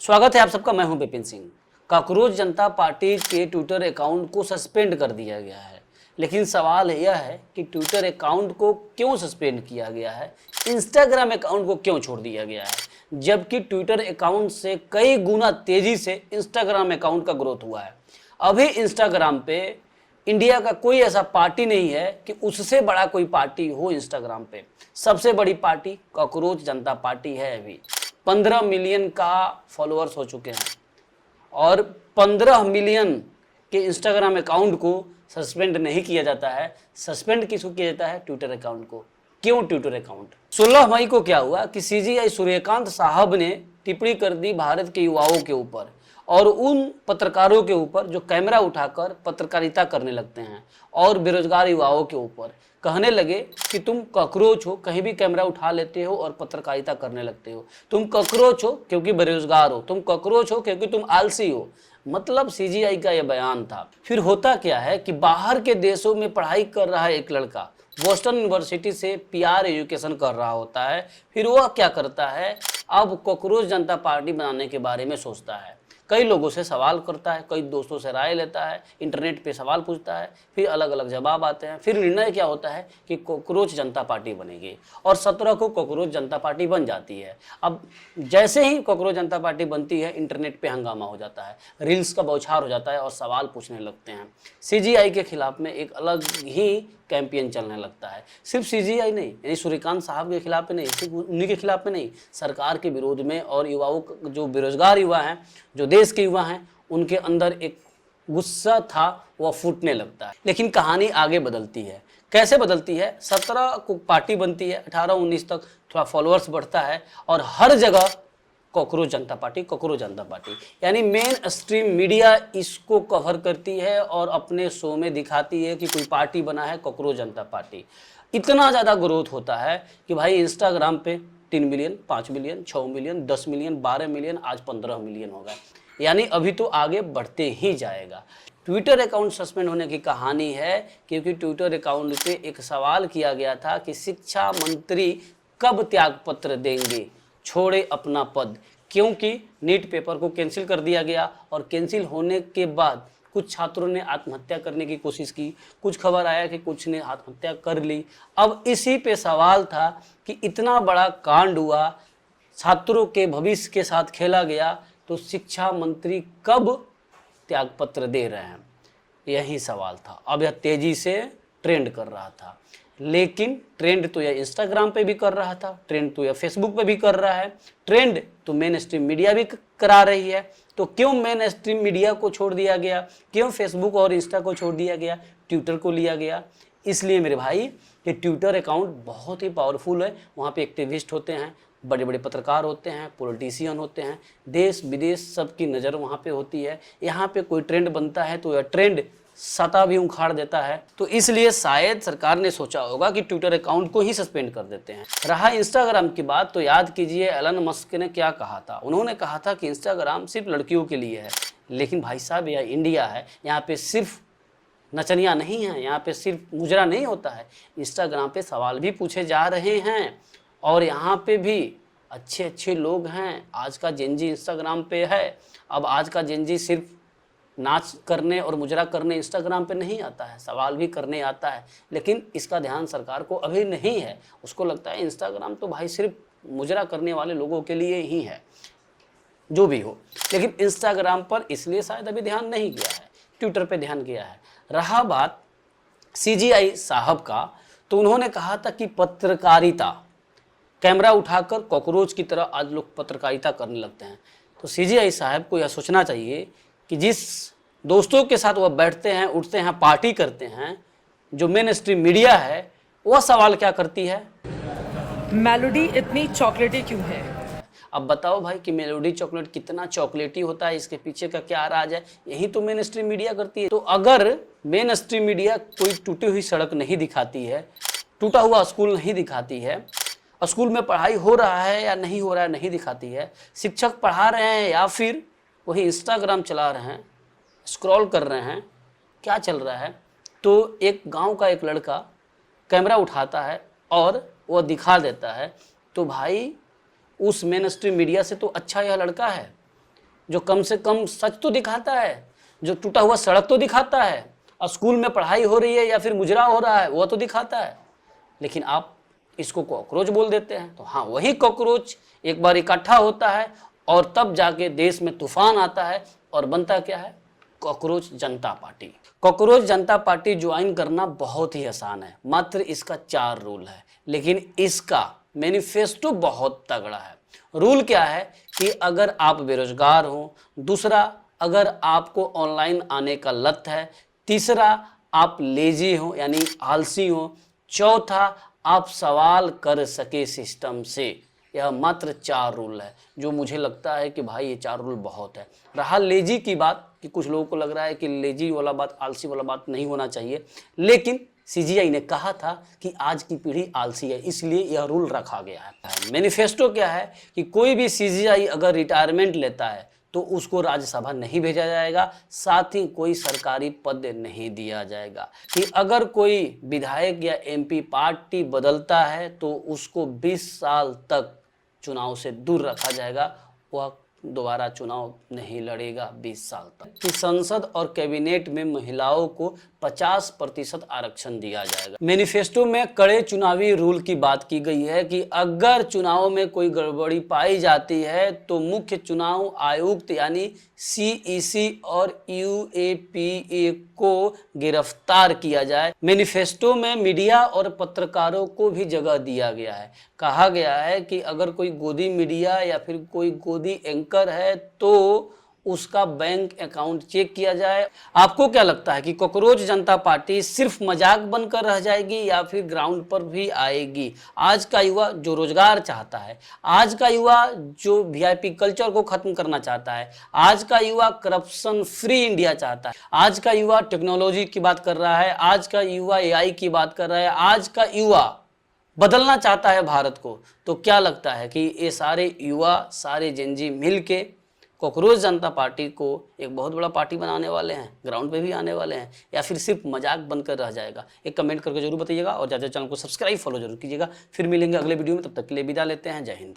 स्वागत है आप सबका। मैं हूं विपिन सिंह। कॉकरोच जनता पार्टी के ट्विटर अकाउंट को सस्पेंड कर दिया गया है, लेकिन सवाल यह है कि ट्विटर अकाउंट को क्यों सस्पेंड किया गया है, इंस्टाग्राम अकाउंट को क्यों छोड़ दिया गया है, जबकि ट्विटर अकाउंट से कई गुना तेजी से इंस्टाग्राम अकाउंट का ग्रोथ हुआ है। अभी इंस्टाग्राम पे इंडिया का कोई ऐसा पार्टी नहीं है कि उससे बड़ा कोई पार्टी हो। इंस्टाग्राम पे सबसे बड़ी पार्टी कॉकरोच जनता पार्टी है। अभी 15 मिलियन का फॉलोअर्स हो चुके हैं और 15 मिलियन के इंस्टाग्राम अकाउंट को सस्पेंड नहीं किया जाता है। सस्पेंड किसको किया जाता है? ट्विटर अकाउंट को। क्यों ट्विटर अकाउंट? 16 मई को क्या हुआ कि सीजीआई सूर्यकांत साहब ने टिप्पणी कर दी भारत के युवाओं के ऊपर और उन पत्रकारों के ऊपर जो कैमरा उठाकर पत्रकारिता करने लगते हैं और बेरोजगार युवाओं के ऊपर कहने लगे कि तुम कॉकरोच हो, कहीं भी कैमरा उठा लेते हो और पत्रकारिता करने लगते हो। तुम कॉकरोच हो क्योंकि बेरोजगार हो, तुम कॉकरोच हो क्योंकि तुम आलसी हो। मतलब सीजीआई का यह बयान था। फिर होता क्या है कि बाहर के देशों में पढ़ाई कर रहा है एक लड़का, बोस्टन यूनिवर्सिटी से पीआर एजुकेशन कर रहा होता है, फिर वह क्या करता है, अब कॉकरोच जनता पार्टी बनाने के बारे में सोचता है। कई लोगों से सवाल करता है, कई दोस्तों से राय लेता है, इंटरनेट पे सवाल पूछता है, फिर अलग अलग जवाब आते हैं। फिर निर्णय क्या होता है कि कॉकरोच जनता पार्टी बनेगी और 17 को कॉकरोच जनता पार्टी बन जाती है। अब जैसे ही कॉकरोच जनता पार्टी बनती है, इंटरनेट पे हंगामा हो जाता है, रील्स का बौछार हो जाता है और सवाल पूछने लगते हैं। सीजीआई के खिलाफ में एक अलग ही कैंपेन चलने लगता है। सिर्फ सीजीआई नहीं, यानी सूर्यकांत साहब के खिलाफ नहीं, सिर्फ उन्हीं के खिलाफ में नहीं, सरकार के विरोध में और युवाओं, जो बेरोजगार युवा हैं, जो देश के युवा हैं, उनके अंदर एक गुस्सा था, वह फूटने लगता है। लेकिन कहानी आगे बदलती है। कैसे बदलती है? 17 को पार्टी बनती है, 18-19 तक थोड़ा फॉलोअर्स बढ़ता है और हर जगह कॉकरोच जनता पार्टी, कॉकरोच जनता पार्टी, यानी मेन स्ट्रीम मीडिया इसको कवर करती है और अपने शो में दिखाती है कि कोई पार्टी बना है, कॉकरोच जनता पार्टी। इतना ज़्यादा ग्रोथ होता है कि भाई इंस्टाग्राम पे 3 million, 5 million, 6 million, 10 million, 12 million, आज 15 मिलियन हो गए। यानी अभी तो आगे बढ़ते ही जाएगा। ट्विटर अकाउंट सस्पेंड होने की कहानी है क्योंकि ट्विटर अकाउंट पे एक सवाल किया गया था कि शिक्षा मंत्री कब त्यागपत्र देंगे, छोड़े अपना पद, क्योंकि नीट पेपर को कैंसिल कर दिया गया और कैंसिल होने के बाद कुछ छात्रों ने आत्महत्या करने की कोशिश की, कुछ खबर आया कि कुछ ने आत्महत्या कर ली। अब इसी पे सवाल था कि इतना बड़ा कांड हुआ, छात्रों के भविष्य के साथ खेला गया, तो शिक्षा मंत्री कब त्यागपत्र दे रहे हैं, यही सवाल था। अब यह तेजी से ट्रेंड कर रहा था, लेकिन ट्रेंड तो यह इंस्टाग्राम पे भी कर रहा था, ट्रेंड तो यह फेसबुक पे भी कर रहा है, ट्रेंड तो मेन स्ट्रीम मीडिया भी करा रही है। तो क्यों मेन स्ट्रीम मीडिया को छोड़ दिया गया, क्यों फेसबुक और इंस्टा को छोड़ दिया गया, ट्विटर को लिया गया? इसलिए मेरे भाई कि ट्विटर अकाउंट बहुत ही पावरफुल है। वहाँ पे एक्टिविस्ट होते हैं, बड़े बड़े पत्रकार होते हैं, पॉलिटिशियन होते हैं, देश विदेश सबकी नज़र वहाँ पे होती है। यहाँ पे कोई ट्रेंड बनता है तो यह ट्रेंड सता भी उखाड़ देता है। तो इसलिए शायद सरकार ने सोचा होगा कि ट्विटर अकाउंट को ही सस्पेंड कर देते हैं। रहा इंस्टाग्राम की बात, तो याद कीजिए एलन मस्क ने क्या कहा था। उन्होंने कहा था कि इंस्टाग्राम सिर्फ लड़कियों के लिए है। लेकिन भाई साहब, यह इंडिया है, यहाँ पे सिर्फ नचनिया नहीं है, यहाँ पे सिर्फ मुजरा नहीं होता है। इंस्टाग्राम पे सवाल भी पूछे जा रहे हैं और यहाँ पे भी अच्छे अच्छे लोग हैं। आज का जेनजी इंस्टाग्राम पे है। अब आज का जेनजी सिर्फ नाच करने और मुजरा करने इंस्टाग्राम पे नहीं आता है, सवाल भी करने आता है। लेकिन इसका ध्यान सरकार को अभी नहीं है। उसको लगता है इंस्टाग्राम तो भाई सिर्फ मुजरा करने वाले लोगों के लिए ही है, जो भी हो। लेकिन इंस्टाग्राम पर इसलिए शायद अभी ध्यान नहीं किया है, ट्विटर पे ध्यान किया है। रहा बात सीजीआई साहब का, तो उन्होंने कहा था कि पत्रकारिता, कैमरा उठाकर कॉकरोच की तरह आज लोग पत्रकारिता करने लगते हैं। तो सीजीआई साहब को यह सोचना चाहिए कि जिस दोस्तों के साथ वह बैठते हैं, उठते हैं, पार्टी करते हैं, जो मेन स्ट्रीम मीडिया है, वह सवाल क्या करती है, मेलोडी इतनी चॉकलेटी क्यों है? अब बताओ भाई कि मेलोडी चॉकलेट कितना चॉकलेटी होता है, इसके पीछे का क्या राज है? यही तो मेन स्ट्रीम मीडिया करती है। तो अगर मेन स्ट्रीम मीडिया कोई टूटी हुई सड़क नहीं दिखाती है, टूटा हुआ स्कूल नहीं दिखाती है, स्कूल में पढ़ाई हो रहा है या नहीं हो रहा है नहीं दिखाती है, शिक्षक पढ़ा रहे हैं या फिर वही इंस्टाग्राम चला रहे हैं, स्क्रॉल कर रहे हैं, क्या चल रहा है, तो एक गांव का एक लड़का कैमरा उठाता है और वह दिखा देता है, तो भाई उस मेन स्ट्रीम मीडिया से तो अच्छा यह लड़का है। जो कम से कम सच तो दिखाता है, जो टूटा हुआ सड़क तो दिखाता है, और स्कूल में पढ़ाई हो रही है या फिर मुजरा हो रहा है वो तो दिखाता है। लेकिन आप इसको कॉकरोच बोल देते हैं। तो हाँ, वही कॉकरोच एक बार इकट्ठा होता है और तब जाके देश में तूफान आता है और बनता क्या है? कॉकरोच जनता पार्टी। कॉकरोच जनता पार्टी ज्वाइन करना बहुत ही आसान है, मात्र इसका 4 रूल है, लेकिन इसका मैनिफेस्टो बहुत तगड़ा है। रूल क्या है कि अगर आप बेरोजगार हो, दूसरा अगर आपको ऑनलाइन आने का लत है, तीसरा आप लेजी हो यानी आलसी हो, चौथा आप सवाल कर सके सिस्टम से। यह मात्र 4 रूल है, जो मुझे लगता है कि भाई ये 4 रूल बहुत है। रहा लेजी की बात कि कुछ लोगों को लग रहा है कि लेजी वाला बात, आलसी वाला बात नहीं होना चाहिए, लेकिन सीजीआई ने कहा था कि आज की पीढ़ी आलसी है, इसलिए यह रूल रखा गया है। मैनिफेस्टो क्या है कि कोई भी सीजीआई अगर रिटायरमेंट लेता है तो उसको राज्यसभा नहीं भेजा जाएगा, साथ ही कोई सरकारी पद नहीं दिया जाएगा। कि अगर कोई विधायक या एमपी पार्टी बदलता है तो उसको 20 साल तक चुनाव से दूर रखा जाएगा, वह दोबारा चुनाव नहीं लड़ेगा 20 साल तक। कि संसद और कैबिनेट में महिलाओं को 50% आरक्षण दिया जाएगा। मैनिफेस्टो में कड़े चुनावी रूल की बात की गई है कि अगर चुनाव में कोई गड़बड़ी पाई जाती है तो मुख्य चुनाव आयुक्त यानी सीईसी और यूएपीए को गिरफ्तार किया जाए। मैनिफेस्टो में मीडिया और पत्रकारों को भी जगह दिया गया है। कहा गया है कि अगर कोई गोदी मीडिया या फिर कोई गोदी एंकर है तो उसका बैंक अकाउंट चेक किया जाए। आपको क्या लगता है कि कॉकरोच जनता पार्टी सिर्फ मजाक बनकर रह जाएगी या फिर ग्राउंड पर भी आएगी? आज का युवा जो रोजगार चाहता है, आज का युवा जो वीआईपी कल्चर को खत्म करना चाहता है, आज का युवा करप्शन फ्री इंडिया चाहता है, आज का युवा टेक्नोलॉजी की बात कर रहा है, आज का युवा एआई की बात कर रहा है, आज का युवा बदलना चाहता है भारत को, तो क्या लगता है कि ये सारे युवा, सारे जेनजी मिलके कॉकरोच जनता पार्टी को एक बहुत बड़ा पार्टी बनाने वाले हैं, ग्राउंड पे भी आने वाले हैं, या फिर सिर्फ मजाक बनकर रह जाएगा? एक कमेंट करके जरूर बताइएगा और ज़्यादा चैनल को सब्सक्राइब फॉलो जरूर कीजिएगा। फिर मिलेंगे अगले वीडियो में, तब तक के लिए विदा लेते हैं। जय हिंद।